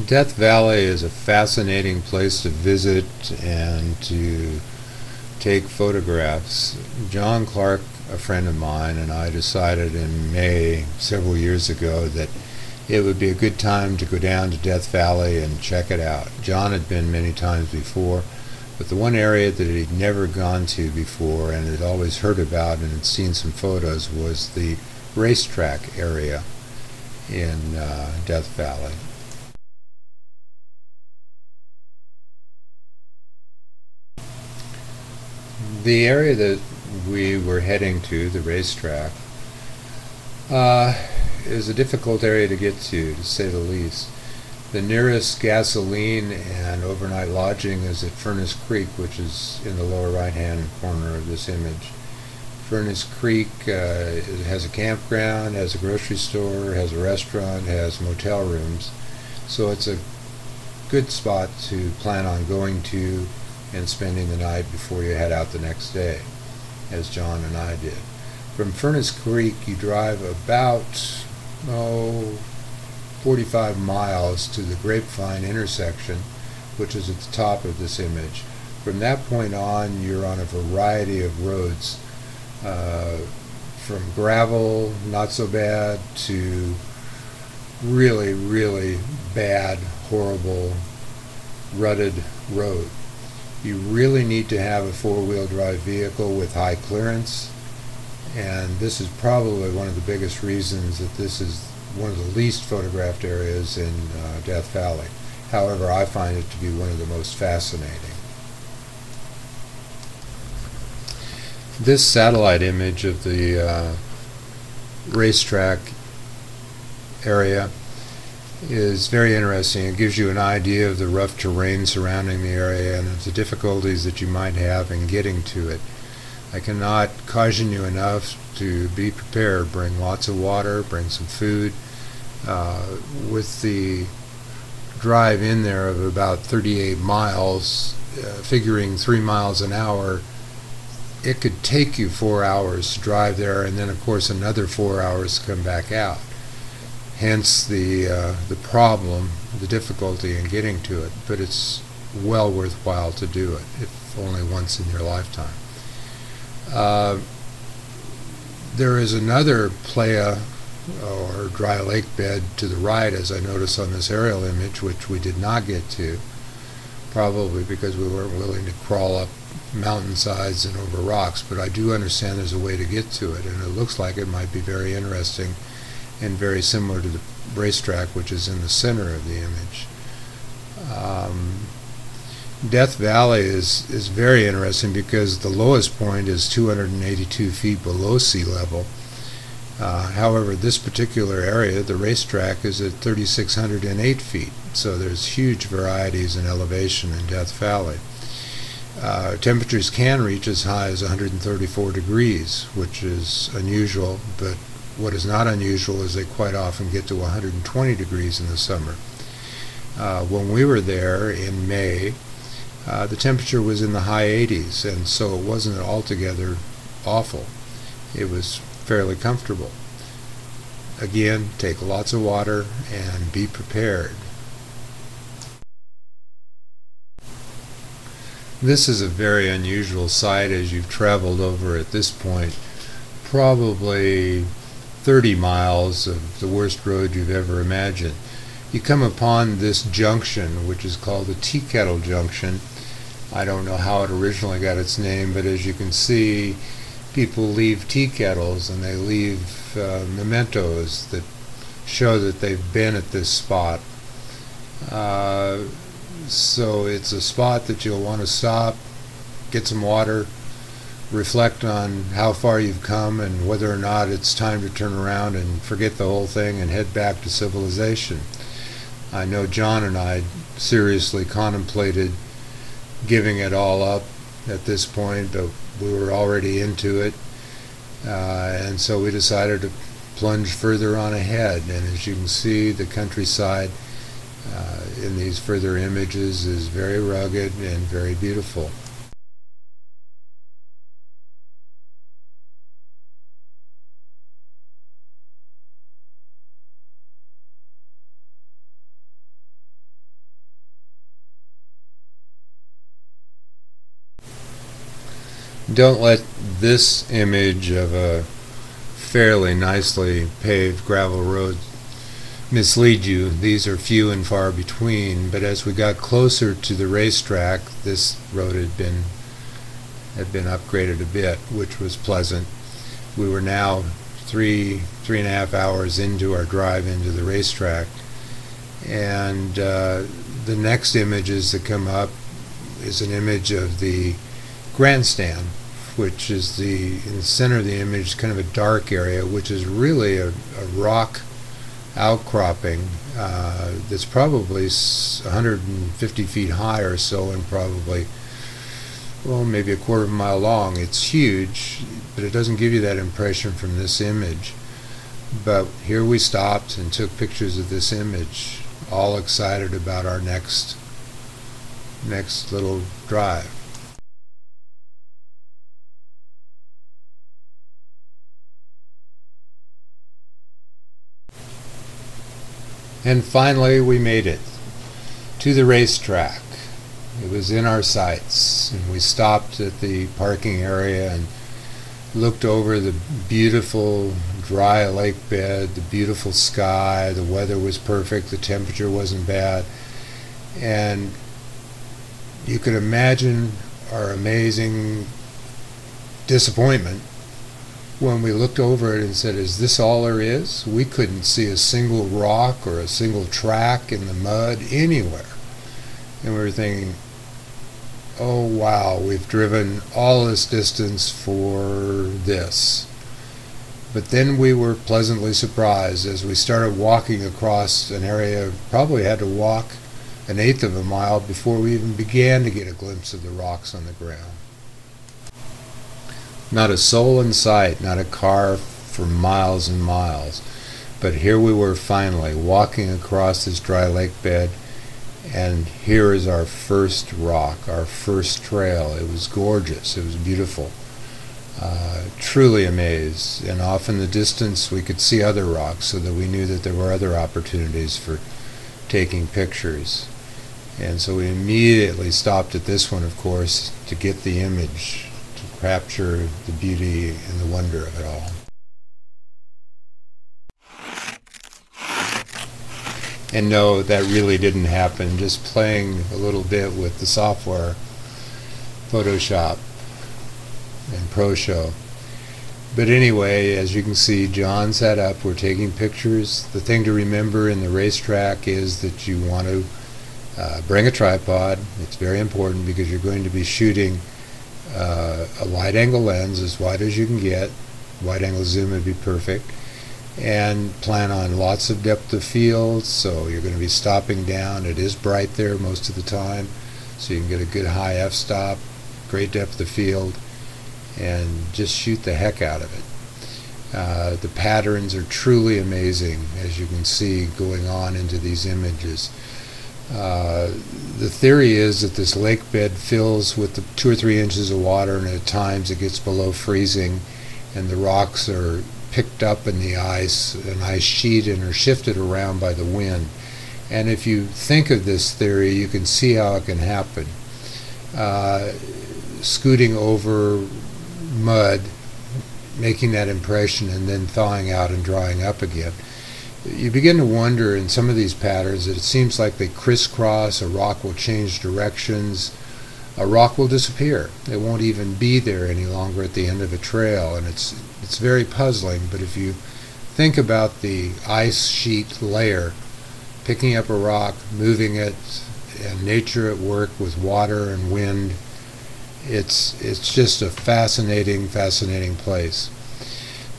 Death Valley is a fascinating place to visit and to take photographs. John Clark, a friend of mine, and I decided in May several years ago that it would be a good time to go down to Death Valley and check it out. John had been many times before, but the one area that he'd never gone to before and had always heard about and had seen some photos was the Racetrack area in Death Valley. The area that we were heading to, the racetrack, uh, is a difficult area to get to say the least. The nearest gasoline and overnight lodging is at Furnace Creek, which is in the lower right-hand corner of this image. Furnace Creek has a campground, has a grocery store, has a restaurant, has motel rooms. So it's a good spot to plan on going to and spending the night before you head out the next day, as John and I did. From Furnace Creek, you drive about 45 miles to the Grapevine intersection, which is at the top of this image. From that point on, you're on a variety of roads, from gravel, not so bad, to really, really bad, horrible, rutted road. You really need to have a four-wheel drive vehicle with high clearance, and this is probably one of the biggest reasons that this is one of the least photographed areas in Death Valley. However, I find it to be one of the most fascinating. This satellite image of the racetrack area is very interesting. It gives you an idea of the rough terrain surrounding the area and of the difficulties that you might have in getting to it. I cannot caution you enough to be prepared. Bring lots of water, bring some food. With the drive in there of about 38 miles, figuring 3 miles an hour, it could take you 4 hours to drive there, and then of course another 4 hours to come back out. Hence the problem, the difficulty in getting to it, but it's well worthwhile to do it, if only once in your lifetime. There is another playa or dry lake bed to the right, as I notice on this aerial image, which we did not get to, probably because we weren't willing to crawl up mountainsides and over rocks, but I do understand there's a way to get to it, and it looks like it might be very interesting and very similar to the racetrack, which is in the center of the image. Death Valley is very interesting because the lowest point is 282 feet below sea level. However, this particular area, the racetrack, is at 3,608 feet, so there's huge varieties in elevation in Death Valley. Temperatures can reach as high as 134 degrees, which is unusual, but what is not unusual is they quite often get to 120 degrees in the summer. When we were there in May, the temperature was in the high 80s, and so it wasn't altogether awful. It was fairly comfortable. Again, take lots of water and be prepared. This is a very unusual sight as you've traveled over at this point probably 30 miles of the worst road you've ever imagined. You come upon this junction, which is called the Tea Kettle Junction. I don't know how it originally got its name, but as you can see, people leave tea kettles and they leave mementos that show that they've been at this spot. So it's a spot that you'll want to stop, get some water, reflect on how far you've come and whether or not it's time to turn around and forget the whole thing and head back to civilization. I know John and I seriously contemplated giving it all up at this point, but we were already into it, and so we decided to plunge further on ahead. And as you can see, the countryside in these further images is very rugged and very beautiful. Don't let this image of a fairly nicely paved gravel road mislead you. These are few and far between, but as we got closer to the racetrack, this road had been upgraded a bit, which was pleasant. We were now three and a half hours into our drive into the racetrack, and the next images that come up is an image of the grandstand, which is in the center of the image, kind of a dark area, which is really a rock outcropping that's probably 150 feet high or so, and probably, well, maybe a quarter of a mile long. It's huge, but it doesn't give you that impression from this image. But here we stopped and took pictures of this image, all excited about our next little drive. And finally we made it to the racetrack. It was in our sights, and we stopped at the parking area and looked over the beautiful dry lake bed, the beautiful sky. The weather was perfect, the temperature wasn't bad, and you could imagine our amazing disappointment when we looked over it and said, is this all there is? We couldn't see a single rock or a single track in the mud anywhere. And we were thinking, oh wow, we've driven all this distance for this. But then we were pleasantly surprised as we started walking across an area. Probably had to walk 1/8 of a mile before we even began to get a glimpse of the rocks on the ground. Not a soul in sight, not a car for miles and miles. But here we were finally walking across this dry lake bed, and here is our first rock, our first trail. It was gorgeous, it was beautiful. Truly amazed. And off in the distance we could see other rocks, so that we knew that there were other opportunities for taking pictures. And so we immediately stopped at this one, of course, to get the image, to capture the beauty and the wonder of it all. And no, that really didn't happen. Just playing a little bit with the software, Photoshop and ProShow. But anyway, as you can see, John set up, we're taking pictures. The thing to remember in the racetrack is that you want to bring a tripod. It's very important because you're going to be shooting a wide angle lens, as wide as you can get. Wide angle zoom would be perfect. And plan on lots of depth of field, so you're going to be stopping down. It is bright there most of the time, so you can get a good high f-stop, great depth of field, and just shoot the heck out of it. The patterns are truly amazing, as you can see going on into these images. The theory is that this lake bed fills with 2 or 3 inches of water, and at times it gets below freezing, and the rocks are picked up in the ice, an ice sheet, and are shifted around by the wind. And if you think of this theory, you can see how it can happen. Scooting over mud, making that impression, and then thawing out and drying up again. You begin to wonder in some of these patterns that it seems like they crisscross. A rock will change directions. A rock will disappear. It won't even be there any longer at the end of a trail, and it's very puzzling. But if you think about the ice sheet layer, picking up a rock, moving it, and nature at work with water and wind, it's just a fascinating place.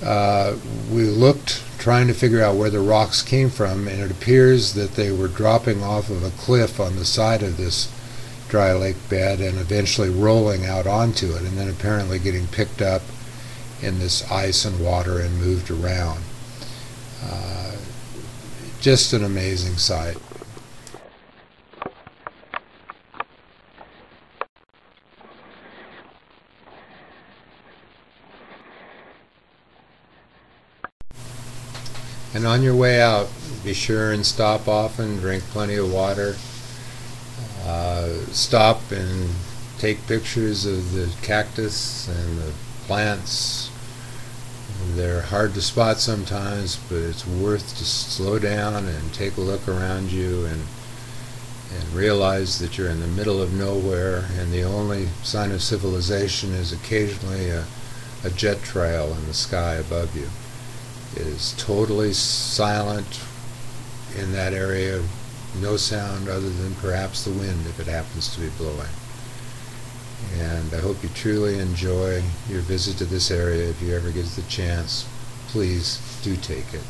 We looked trying to figure out where the rocks came from, and it appears that they were dropping off of a cliff on the side of this dry lake bed and eventually rolling out onto it, and then apparently getting picked up in this ice and water and moved around. Just an amazing sight. And on your way out, be sure and stop often, drink plenty of water. Stop and take pictures of the cactus and the plants. They're hard to spot sometimes, but it's worth to slow down and take a look around you and realize that you're in the middle of nowhere, and the only sign of civilization is occasionally a jet trail in the sky above you. It is totally silent in that area, no sound other than perhaps the wind if it happens to be blowing. And I hope you truly enjoy your visit to this area. If you ever get the chance, please do take it.